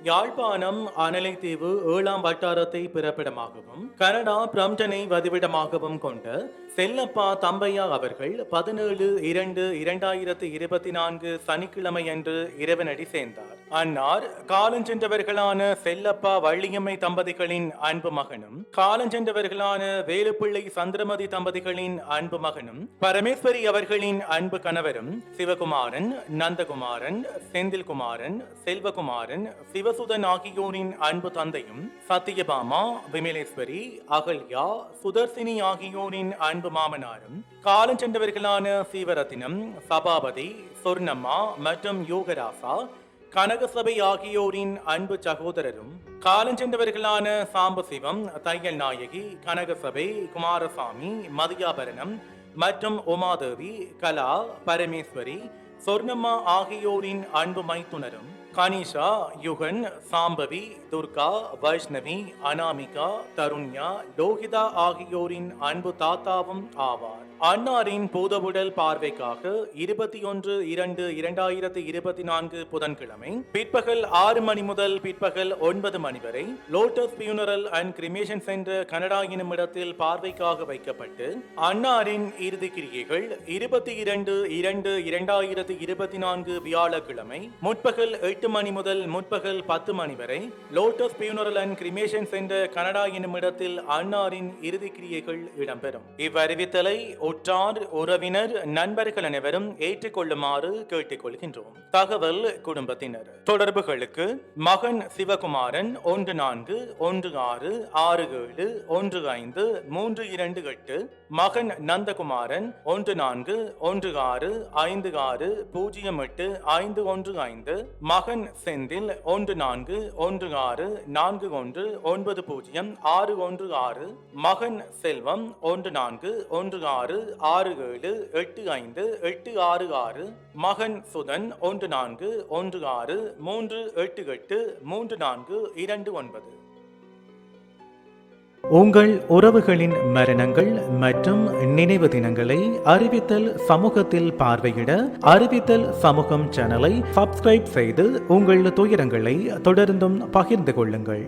யாழ்ப்பாணம் அனலைத்தீவு 7ஆம் வட்டாரத்தை பிறப்பிடமாகவும் கனடா பிரம்டனை வதிவிடமாகவும் கொண்ட செல்லப்பா தம்பையா அவர்கள் 17/2/2024 சனிக்கிழமையன்று இறைவனடி சேர்ந்தார். அன்னார் காலஞ்சென்றவர்களான செல்லப்பா வள்ளியம்மை தம்பதிகளின் அன்பு மகனும் காலஞ்சென்றவர்களான வேலுப்பிள்ளை சந்திரமதி தம்பதிகளின் அன்பு மகனும் பரமேஸ்வரி அவர்களின் அன்பு கணவரும் சிவகுமாரன், நந்தகுமாரன், செந்தில்குமாரன், செல்வகுமாரன், சிவசுதன் ஆகியோரின் அன்பு தந்தையும் சத்தியபாமா, விமலேஸ்வரி, அகல்யா, சுதர்சினி ஆகியோரின் அன்பு மாமனாரும் காலஞ்சென்றவர்களான சீவரத்தினம், சபாபதி, சொர்ணம்மா மற்றும் யோகராசா, கனகசபை ஆகியோரின் அன்பு சகோதரரும் காலஞ்சென்றவர்களான சாம்பசிவம், தையல் நாயகி, கனகசபை, குமாரசாமி, மதியாபரணம் மற்றும் உமாதேவி, கலா, பரமேஸ்வரி, சொர்ணம்மா ஆகியோரின் அன்பு மைத்துனரும் கனிஷா, யுகன், சாம்பவி, துர்கா, வைஷ்ணவி, அனாமிகா, தருண்யா, லோகிதா ஆகியோரின் அன்பு தாத்தாவும் ஆவார். அன்னாரின் பூதவுடல் பார்வைக்காக 21/2/2024 புதன்கிழமை பிற்பகல் 6 மணி முதல் பிற்பகல் 9 மணி வரை lotus funeral and cremation centre Canada எனும் இடத்தில் பார்வைக்காக வைக்கப்பட்டு அன்னாரின் இறுதி கிரியைகள் 22/2/2024 வியாழக்கிழமை முற்பகல் 8 மணி முதல் முற்பகல் 10 மணி வரை lotus funeral and cremation centre Canada எனும் இடத்தில் அன்னாரின் இறுதி கிரியைகள் இடம்பெறும். இவ்வறிவித்தலை உற்றார், உறவினர், நண்பர்கள் அனைவரும் ஏற்றுக்கொள்ளுமாறு கேட்டுக்கொள்கின்றோம். தகவல் குடும்பத்தினர் தொடர்புகளுக்கு மகன் சிவகுமாரன் 1416671532, மகன் நந்தகுமாரன் 1416560815, மகன் செந்தில் 14164190, மகன் செல்வம் 1416678586, மகன் சுதன் 1416388389. உங்கள் உறவுகளின் மரணங்கள் மற்றும் நினைவு தினங்களை அறிவித்தல் சமூகத்தில் பார்வையிட அறிவித்தல் சமூகம் சேனலை சப்ஸ்கிரைப் செய்து உங்கள் துயரங்களை தொடர்ந்தும் பகிர்ந்து கொள்ளுங்கள்.